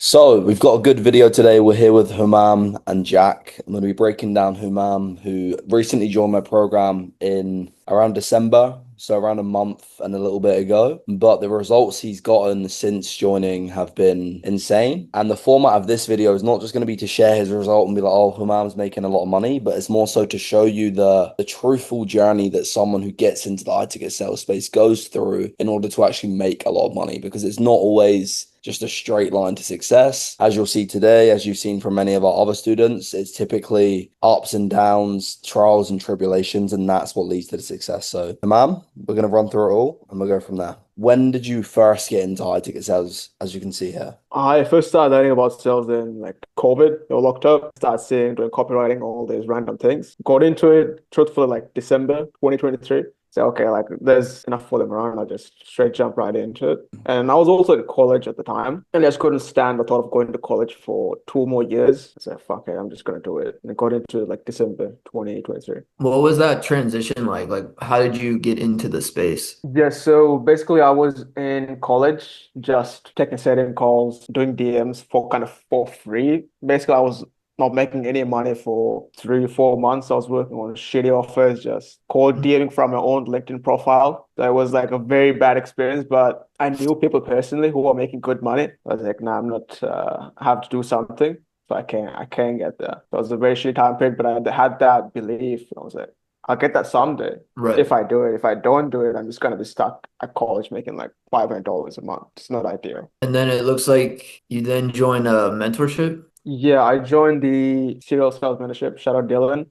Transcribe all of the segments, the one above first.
So we've got a good video today. We're here with Humam and Jack. I'm going to be breaking down Humam, who recently joined my program in around December, so around a month and a little bit ago. But the results he's gotten since joining have been insane. And the format of this video is not just going to be to share his result and be like, oh, Humam's making a lot of money, but it's more so to show you the truthful journey that someone who gets into the high ticket sales space goes through in order to actually make a lot of money, because it's not always just a straight line to success. As you'll see today, as you've seen from many of our other students, it's typically ups and downs, trials and tribulations, and that's what leads to the success. So, Imam, we're going to run through it all and we'll go from there. When did you first get into high ticket sales, as you can see here? I first started learning about sales in like COVID. They were locked up. Started seeing, doing copywriting, all these random things. Got into it truthfully like December 2023. So okay, like there's enough for them around. I just straight jump right into it. And I was also in college at the time, and I just couldn't stand the thought of going to college for 2 more years. I said, fuck it, I'm just gonna do it. And I got into like December 2023. What was that transition like? Like, how did you get into the space? Yeah, so basically I was in college just taking setting calls, doing DMs for kind of for free. Basically, I was not making any money for 3, 4 months. I was working on shitty offers, just cold DMing from my own LinkedIn profile. That was like a very bad experience, but I knew people personally who were making good money. I was like, nah, I'm not I have to do something. So I can't get there. It was a very shitty time period, but I had that belief. I was like, I'll get that someday Right. if I do it. If I don't do it, I'm just gonna be stuck at college making like $500 a month. It's not ideal. And then it looks like you then join a mentorship. Yeah, I joined the serial sales mentorship. Shout out Dylan.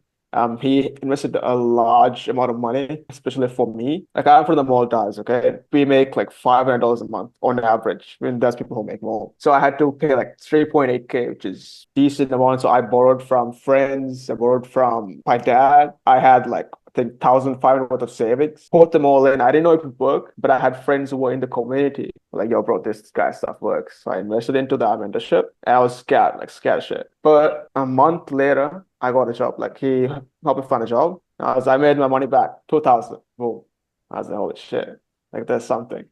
He invested a large amount of money, especially for me. Like I'm from the Maldives, okay? We make like $500 a month on average. I mean, there's people who make more. So I had to pay like 3.8K, which is decent amount. So I borrowed from friends, I borrowed from my dad. I had like I think 1,500 worth of savings. Put them all in. I didn't know it would work, but I had friends who were in the community. Like, yo, bro, this guy stuff works. So I invested into that mentorship. And I was scared, like scared shit. But a month later, I got a job. Like he helped me find a job. I made my money back, 2,000. Boom. I was like, holy shit. Like there's something.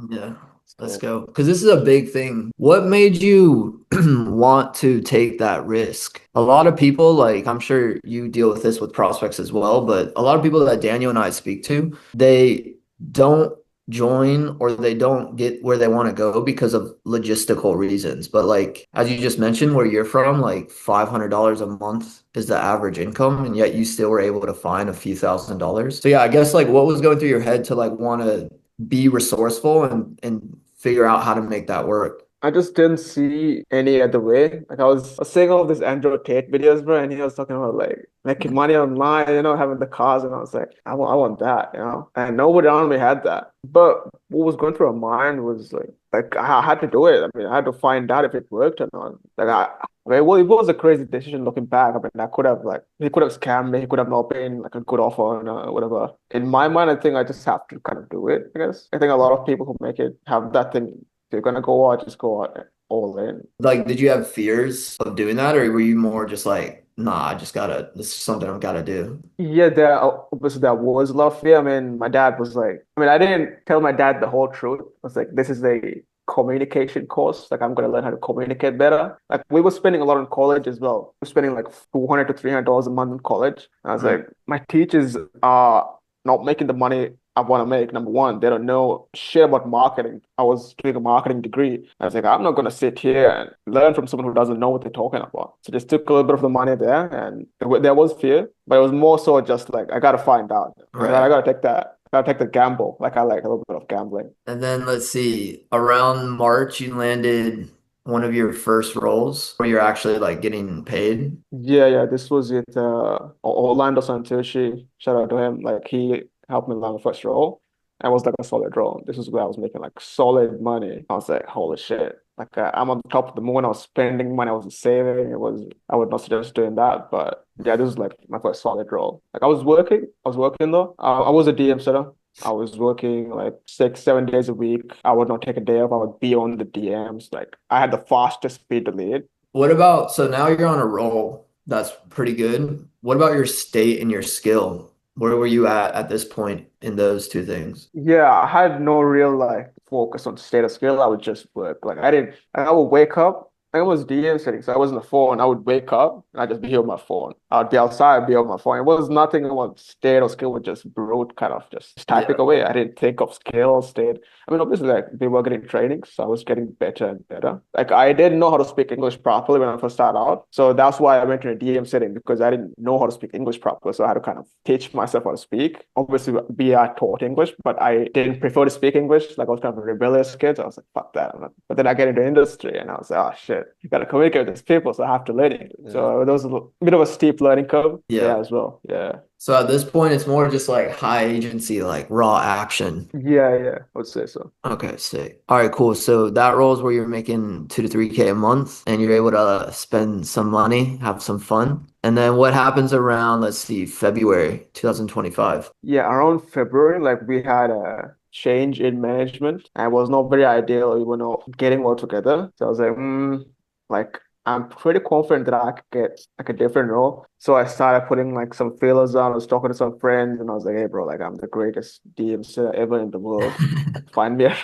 Yeah, It's let's cool. go. Because this is a big thing. What made you want to take that risk? A lot of people, like I'm sure you deal with this with prospects as well, but a lot of people that Daniel and I speak to, they don't join or they don't get where they want to go because of logistical reasons. But like as you just mentioned, where you're from, like $500 a month is the average income, and yet you still were able to find a few $1,000s. So yeah, I guess like what was going through your head to like want to be resourceful and figure out how to make that work. I just didn't see any other way. Like I was seeing all this Andrew Tate videos, bro, and he was talking about like making money online, having the cars, and I was like, I want that, And nobody around me had that. But what was going through my mind was like I had to do it. I mean, I had to find out if it worked or not. I mean, well, it was a crazy decision looking back. I mean, I could have like he could have scammed me. He could have not been like a good offer and whatever. In my mind, I think I just have to kind of do it. I guess I think a lot of people who make it have that thing if you're gonna go out, just go out all in. Like, did you have fears of doing that, or were you more just like, nah, I just gotta, this is something I've gotta do? Yeah, obviously there was a lot of fear. I mean, my dad was like, I mean, I didn't tell my dad the whole truth. I was like, this is a communication course. Like, I'm gonna learn how to communicate better. Like, we were spending a lot in college as well. We are spending like $200 to $300 a month in college. And I was Right. like, my teachers are not making the money I want to make. Number one, they don't know shit about marketing. I was doing a marketing degree. I was like, I'm not going to sit here and learn from someone who doesn't know what they're talking about. So just took a little bit of the money there, and there was fear, but it was more so just like I got to find out. I Right. got to take that. I got to take the gamble. Like I like a little bit of gambling. And then let's see, around March, you landed one of your first roles where you're actually like getting paid. Yeah, yeah. This was it. Orlando Santucci, shout out to him. Like he helped me land my first role. And it was like a solid role. This is where I was making like solid money. I was like, holy shit. Like I'm on the top of the moon. I was spending money. I was saving. I would not suggest doing that. But yeah, this is like my first solid role. Like I was working though. I was a DM setter. I was working like 6, 7 days a week. I would not take a day off. I would be on the DMs. Like I had the fastest speed to lead. What about, so now you're on a roll. That's pretty good. What about your state and your skill? Where were you at this point in those two things? Yeah, I had no real like focus on status skill. I would just work. Like I didn't. I would wake up. I was DM sitting, so I was on the phone. I would wake up and I'd just be here on my phone. I'd be outside, be on my phone. It was nothing about state or skill, was just brute kind of just typing Yeah. away. I didn't think of skill, state. I mean, obviously, like we were getting training, so I was getting better and better. Like I didn't know how to speak English properly when I first started out. So that's why I went to a DM setting because I didn't know how to speak English properly. So I had to kind of teach myself how to speak. Obviously, BI taught English, but I didn't prefer to speak English. Like I was kind of a rebellious kid. So I was like, fuck that. I'm not. But then I get into industry and I was like, oh shit, you gotta communicate with these people, so I have to learn it. Yeah. So there was a bit of a steep learning curve Yeah. there as well. Yeah. So at this point, it's more just like high agency, like raw action. Yeah, I would say so. Okay, sick. All right, cool. So that role is where you're making 2 to 3K a month and you're able to spend some money, have some fun. And then what happens around, let's see, February 2025? Yeah, around February, like we had a change in management. I was not very ideal, we were not getting well together. So I was like, like I'm pretty confident that I could get like a different role. So I started putting like some feelers on. I was talking to some friends and I was like, hey bro, like I'm the greatest DM sitter ever in the world. Find me a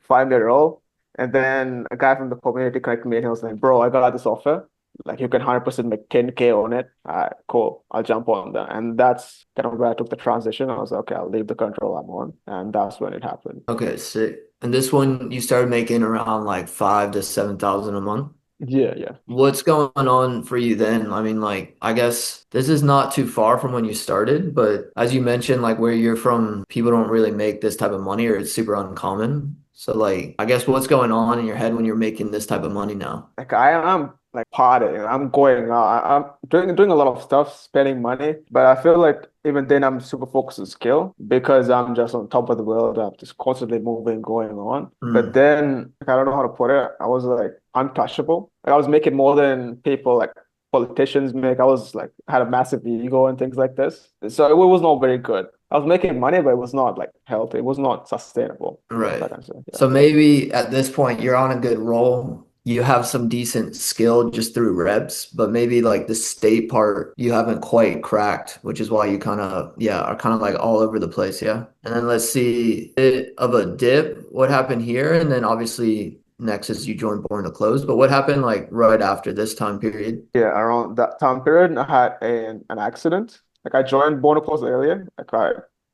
find me a role. And then a guy from the community connected me and he was like, bro, I got this offer. Like you can 100% make 10K on it. All right, cool. I'll jump on that. And that's kind of where I took the transition. I was like, okay, I'll leave the control I'm on. And that's when it happened. Okay, sick. And this one you started making around like 5 to 7 thousand a month. Yeah. What's going on for you then? I mean, like, I guess this is not too far from when you started, but as you mentioned, like where you're from, people don't really make this type of money or it's super uncommon. So like, I guess what's going on in your head when you're making this type of money now? Like I am like partying. I'm going out. I'm doing a lot of stuff, spending money. But I feel like even then I'm super focused on skill because I'm just on top of the world. I'm just constantly moving, going on. But Mm, then like, I don't know how to put it. I was like untouchable. Like I was making more than people like politicians make. I was like had a massive ego and things like this. So it was not very good. I was making money, but it was not like healthy. It was not sustainable. If I right. can say. Yeah. So maybe at this point you're on a good roll. You have some decent skill just through reps, but maybe like the state part you haven't quite cracked, which is why you kind of, yeah, are kind of like all over the place. Yeah. And then let's see, bit of a dip. What happened here? And then obviously next is you joined Born to Close, but what happened like right after this time period? Yeah, around that time period, I had an accident. Like I joined Border Post earlier.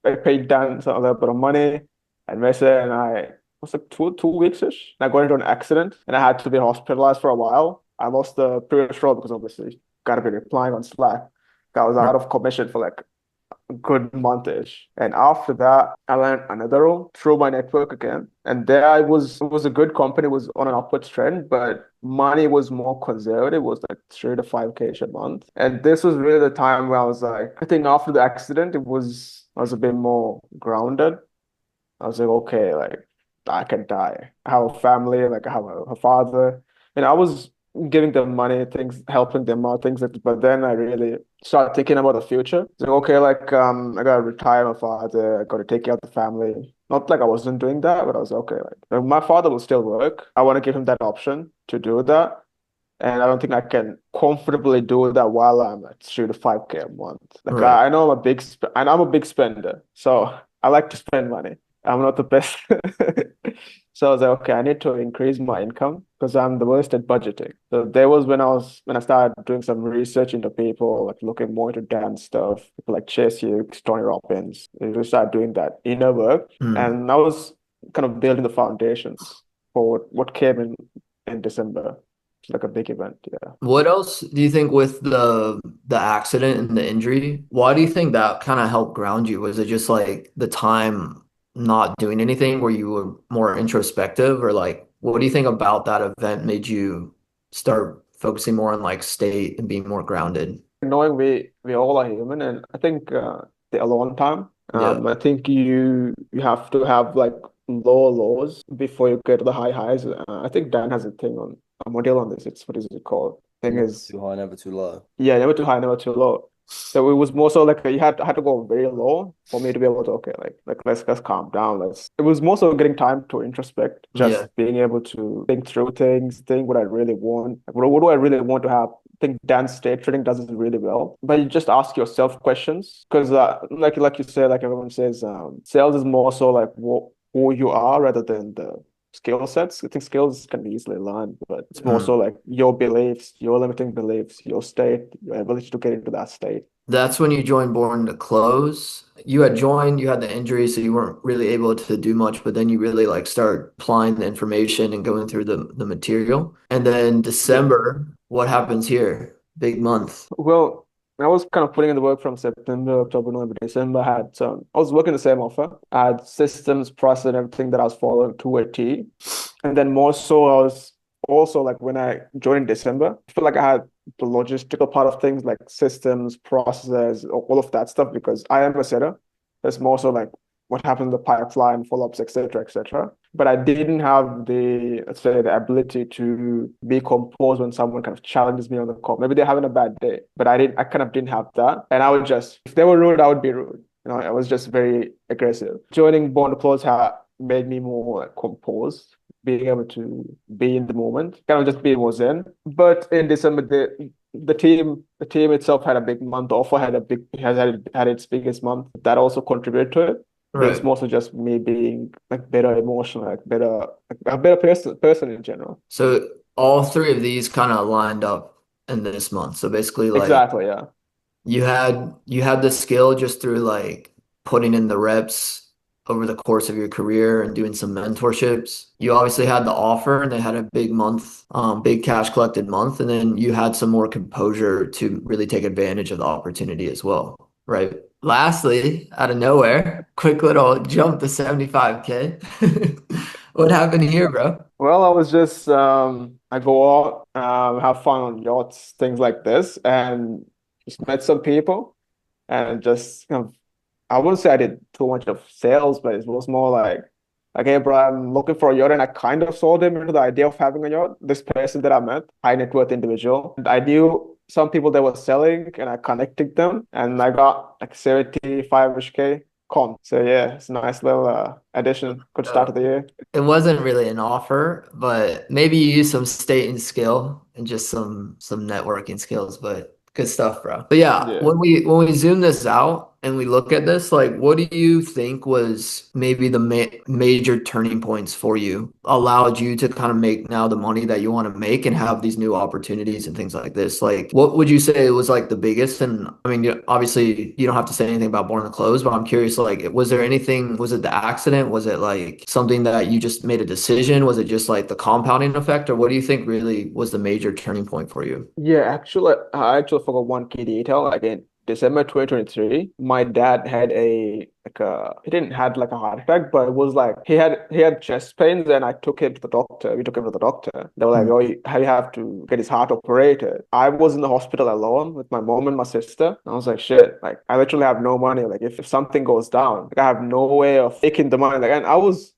I paid Dan some a little bit of money, and Mesa and I was like two weeks-ish. And I got into an accident, and I had to be hospitalized for a while. I lost the previous role because obviously gotta be replying on Slack. I was out of commission for like good month-ish. And after that, I learned another role through my network again. And there I was, it was a good company, was on an upwards trend, but money was more conservative, it was like 3 to 5K a month. And this was really the time where I was like, I think after the accident, I was a bit more grounded. I was like, okay, like I can die. I have a family, like I have a father. And I was giving them money, things, helping them out, things like that. But then I really started thinking about the future. So okay, like I gotta retire my father, I gotta take care of the family. Not like I wasn't doing that, but I was okay, like my father will still work. I want to give him that option to do that. And I don't think I can comfortably do that while I'm at 3 to 5K a month. Like Right. I know and I'm a big spender, so I like to spend money. I'm not the best. So I was like, okay, I need to increase my income because I'm the worst at budgeting. So there was when I started doing some research into people, like looking more into dance stuff, people like Chase Hughes, Tony Robbins. I just started doing that inner work, Mm. and I was kind of building the foundations for what came in December. It's like a big event, yeah. What else do you think with the accident and the injury? Why do you think that kind of helped ground you? Was it just like the time not doing anything where you were more introspective or like what do you think about that event made you start focusing more on like state and being more grounded? Knowing we all are human, and I think the alone time. Yeah. I think you have to have like lower lows before you get to the high highs. I think Dan has a thing on a model on this. It's what is it called? Thing Never is, too high, never too low. yeah, never too high, never too low. So it was more so like you had to go very low for me to be able to okay, like let's calm down. Let's. It was more so getting time to introspect, Yeah. just being able to think through things, think what I really want. Like, what do I really want to have? I think dance state trading does it really well, but you just ask yourself questions because like you said, like everyone says, sales is more so like who you are rather than the skill sets. I think skills can be easily learned, but it's more Mm. so like your beliefs, your limiting beliefs, your state, your ability to get into that state. That's when you joined Born to Close. You had joined, you had the injury, so you weren't really able to do much, but then you really like start applying the information and going through the material. And then Yeah. December, what happens here? Big month. Well, I was kind of putting in the work from September, October, November, December. I was working the same offer. I had systems, process, and everything that I was following to a T. And then more so, I was also like when I joined in December, I feel like I had the logistical part of things like systems, processes, all of that stuff because I am a setter. It's more so like what happened in the pipeline, follow-ups, etc., etc. But I didn't have the, let's say, the ability to be composed when someone kind of challenges me on the call. Maybe they're having a bad day, but I kind of didn't have that. And I would just, if they were rude, I would be rude. I was just very aggressive. Joining Born to Close made me more like composed, being able to be in the moment, kind of just be more zen. But in December, the team itself had a big month. The offer had its biggest month. That also contributed to it. But it's Right. mostly just me being like better emotional, like a better person in general. So all three of these kind of lined up in this month. So basically like Exactly, yeah. you had the skill just through like putting in the reps over the course of your career and doing some mentorships. You obviously had the offer and they had a big month, big cash collected month, and then you had some more composure to really take advantage of the opportunity as well, right? Lastly, out of nowhere, quick little jump to 75K. What happened here, bro? Well, I was just I go out, have fun on yachts, things like this, and just met some people and just I wouldn't say I did too much of sales, but it was more like, hey, bro, I'm looking for a yacht, and I kind of sold him into the idea of having a yacht. This person that I met, high net worth individual, and I knew some people that were selling, and I connected them, and I got like 75-ish K comp. So yeah, it's a nice little addition. Good start Uh, of the year. It wasn't really an offer, but maybe you use some state and skill and just some networking skills, but good stuff, bro. But yeah, Yeah. when we zoom this out and we look at this, like what do you think was maybe the major turning points for you, allowed you to kind of make now the money that you want to make and have these new opportunities and things like this? Like what would you say was like the biggest? And I mean, obviously you don't have to say anything about Born to Close, but I'm curious, like, was there anything, was it the accident? Was it like something that you just made a decision? Was it just like the compounding effect? Or what do you think really was the major turning point for you? Yeah, actually, I actually forgot one key detail. Like in December 2023, my dad had he didn't had like a heart attack, but it was like he had chest pains, and I took him to the doctor. We took him to the doctor. They were like, Mm. "Oh, you have to get his heart operated." I was in the hospital alone with my mom and my sister. I was like, "Shit!" Like I literally have no money. Like if something goes down, like I have no way of taking the money. Like and I was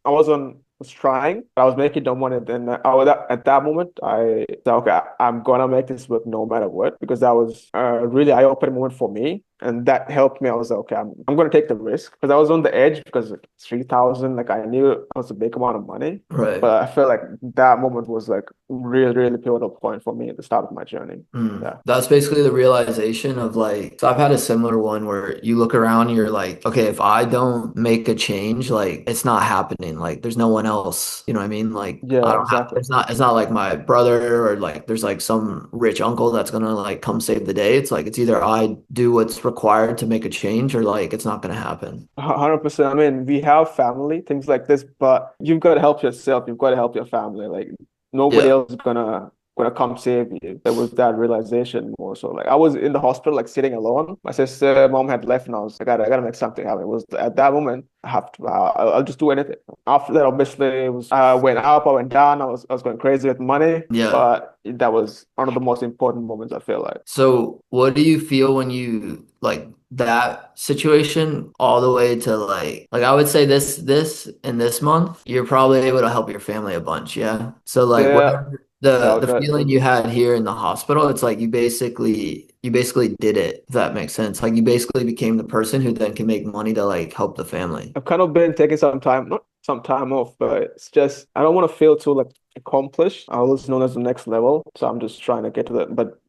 trying, but I was making no money. Then at that moment, I said, okay, I'm gonna make this work no matter what, because that was a really eye-opening moment for me. And that helped me. I was like, okay, I'm gonna take the risk because I was on the edge because like, 3,000, like I knew it was a big amount of money. Right. But I felt like that moment was like really, really pivotal point for me at the start of my journey. Mm. Yeah. That's basically the realization of like, so I've had a similar one where you look around and you're like, okay, if I don't make a change, like it's not happening. Like there's no one else. You know what I mean? Like I Yeah, don't have, exactly. it's not like my brother or like there's like some rich uncle that's gonna like come save the day. It's like it's either I do what's required to make a change or like it's not gonna happen. 100%. I mean, we have family, things like this, but you've got to help yourself. You've got to help your family. Like nobody Yeah. else is gonna come save you. There was that realization more so. Like I was in the hospital, like sitting alone. My sister, mom had left, and I was like, I gotta make something happen. It was at that moment I have to. I'll just do anything. After that, obviously, it was. I went up, I went down. I was going crazy with money, Yeah. but that was one of the most important moments. I feel like. So what do you feel when you like that situation all the way to like I would say this in this month, you're probably able to help your family a bunch, yeah? So like Yeah, whatever that the was good. feeling you had here in the hospital, it's like you basically did it, if that makes sense. Like you basically became the person who then can make money to like help the family. I've kind of been taking some time, not some time off, but it's just I don't want to feel too like accomplished. I was known as the next level, so I'm just trying to get to that. But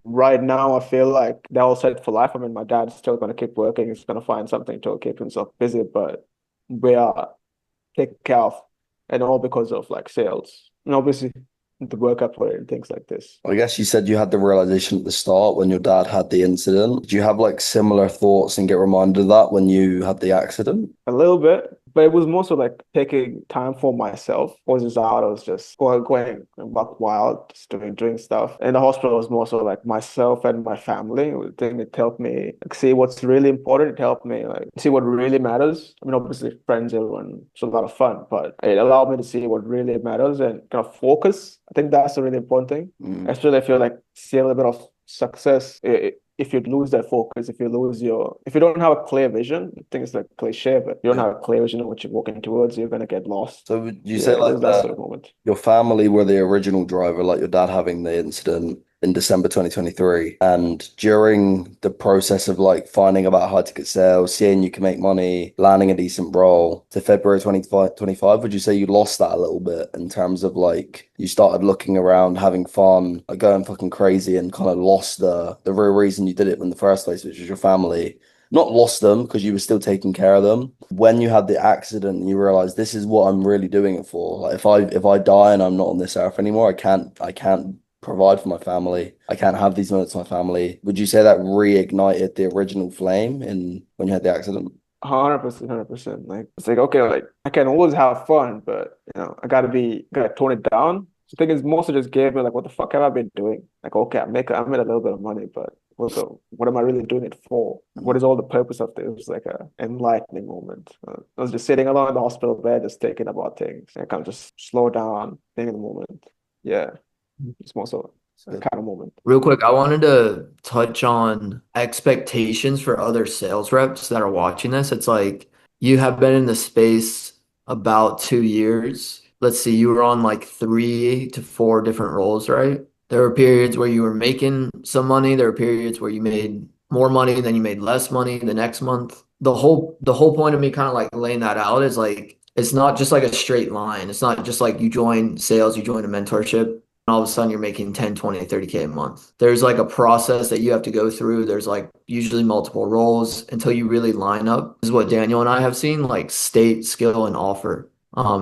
right now, I feel like they're all set for life. I mean, my dad's still going to keep working. He's going to find something to keep himself busy, but we are taken care of and all because of like sales. And obviously the work I put in, things like this. I guess you said you had the realization at the start when your dad had the incident. Did you have like similar thoughts and get reminded of that when you had the accident? A little bit, but it was more so like taking time for myself. I was just out, I was just going buck wild, just doing stuff. And the hospital was more so like myself and my family. I think it helped me like see what's really important. It helped me like see what really matters. I mean, obviously friends, everyone, it's a lot of fun, but it allowed me to see what really matters and kind of focus. I think that's a really important thing. Especially if you're like see a little bit of success. If you lose that focus, if you don't have a clear vision, I think it's like cliche, but you don't have a clear vision of what you're walking towards, you're gonna get lost. So would you So say yeah, like that's sort of moment. your family were the original driver, like your dad having the incident in December 2023, and during the process of like finding about high ticket sales, seeing you can make money, landing a decent role to February 2025, would you say you lost that a little bit in terms of like you started looking around, having fun, like going fucking crazy and kind of lost the real reason you did it in the first place, which was your family? Not lost them because you were still taking care of them. When you had the accident and you realize this is what I'm really doing it for. Like if I die and I'm not on this earth anymore, I can't provide for my family. I can't have these moments with my family. Would you say that reignited the original flame in when you had the accident? 100%, 100%. Like it's like okay, like I can always have fun, but gotta tone it down. The thing is, mostly just gave me like, what the fuck have I been doing? Like, okay, I made a little bit of money, but also, what am I really doing it for? What is all the purpose of this? It was like a enlightening moment. I was just sitting alone in the hospital bed, just thinking about things. I kind of just slow down, think in the moment. Yeah, it's more so a Good. kind of moment. Real quick, I wanted to touch on expectations for other sales reps that are watching this. It's like you have been in the space about 2 years. Let's see, you were on like 3 to 4 different roles, right? There were periods where you were making some money. There were periods where you made more money, then you made less money the next month. The whole point of me kind of like laying that out is like it's not just like a straight line. It's not just like you join sales, you join a mentorship, all of a sudden you're making 10, 20, 30K a month. There's like a process that you have to go through. There's like usually multiple roles until you really line up. This is what Daniel and I have seen, like state, skill, and offer.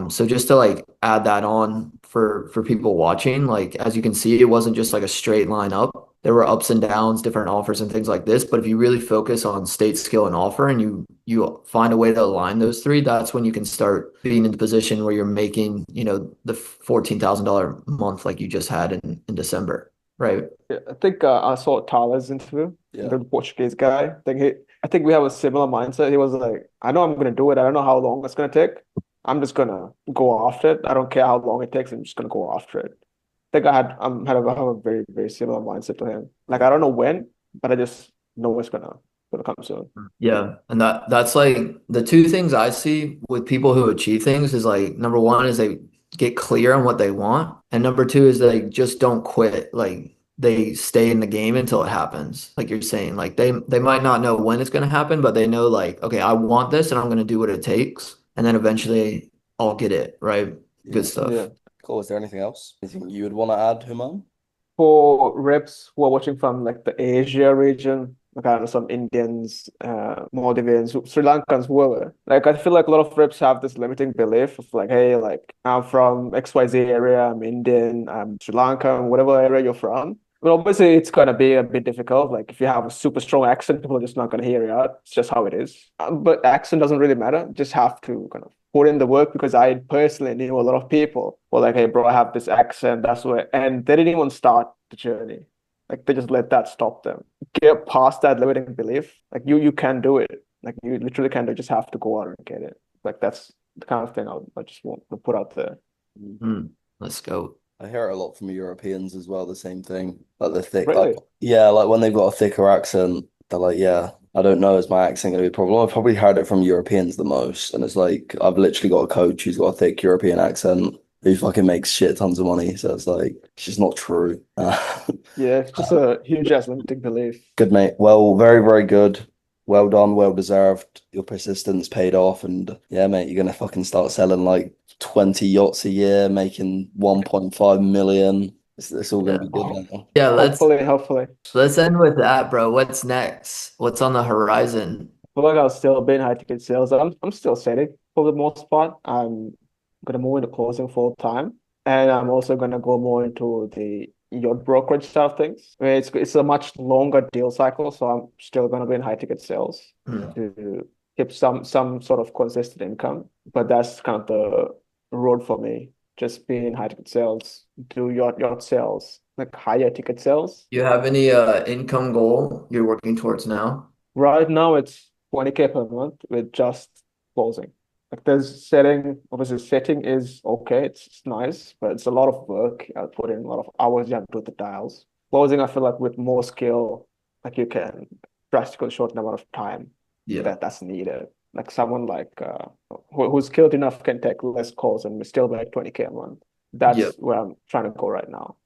So just to like add that on for people watching, like as you can see, it wasn't just like a straight line up. There were ups and downs, different offers and things like this. But if you really focus on state, skill, and offer, and you find a way to align those three, that's when you can start being in the position where you're making, the $14,000 month like you just had in December, right? Yeah, I think I saw Tyler's interview, Yeah. the Portuguese guy. I think we have a similar mindset. He was like, I know I'm gonna do it. I don't know how long it's gonna take. I'm just gonna go after it. I don't care how long it takes. I'm just gonna go after it. I think I have a very, very similar mindset to him. Like I don't know when, but I just know it's gonna come soon. Yeah, and that's like the two things I see with people who achieve things is like number one is they get clear on what they want, and number two is they just don't quit. Like they stay in the game until it happens. Like you're saying, like they might not know when it's going to happen, but they know like, okay, I want this and I'm going to do what it takes, and then eventually I'll get it, right? Good stuff. Yeah. Cool. Is there anything else? Anything you would want to add, Humam? For reps who are watching from like the Asia region, like I don't know, some Indians, Maldivians, Sri Lankans, whoever. Like I feel like a lot of reps have this limiting belief of like, hey, like I'm from XYZ area, I'm Indian, I'm Sri Lankan, whatever area you're from. But obviously it's gonna be a bit difficult. Like if you have a super strong accent, people are just not gonna hear you out. It's just how it is. But accent doesn't really matter. Just have to kind of put in the work because I personally knew a lot of people were like, hey, bro, I have this accent. That's where, and they didn't even start the journey. Like they just let that stop them. Get past that limiting belief. Like you can do it. Like you literally can do it. Just have to go out and get it. Like that's the kind of thing I just want to put out there. Let's go. I hear it a lot from Europeans as well, the same thing. Like the thick, Really? yeah, like when they've got a thicker accent, they're like, yeah, I don't know, is my accent going to be a problem? I've probably heard it from Europeans the most. And it's like, I've literally got a coach who's got a thick European accent who fucking makes shit tons of money. So it's like, it's just not true. Yeah, it's just a huge ass limiting belief. Good, mate. Well, very, very good. Well done, well deserved. Your persistence paid off. And yeah, mate, you're going to fucking start selling like 20 yachts a year, making 1.5 million. It's all going to be good now. Yeah, Hopefully. let's end with that, bro. What's next? What's on the horizon? I feel like I'll still be in high ticket sales. I'm still steady for the most part. I'm gonna move into closing full time, and I'm also gonna go more into the yacht brokerage side of things. I mean, it's a much longer deal cycle, so I'm still gonna be in high ticket sales Mm. to keep some sort of consistent income. But that's kind of the road for me. Just be in high ticket sales, do yacht sales, like higher ticket sales. You have any income goal you're working towards now? Right now, it's 20K per month with just closing. Like there's setting, obviously setting is okay, it's nice, but it's a lot of work. I put in a lot of hours you have to do the dials. Closing, I feel like with more skill, like you can drastically shorten the amount of time Yeah. that's needed. Like someone like who's skilled enough can take less calls and we still make 20K a month. Yeah. That's where I'm trying to go right now.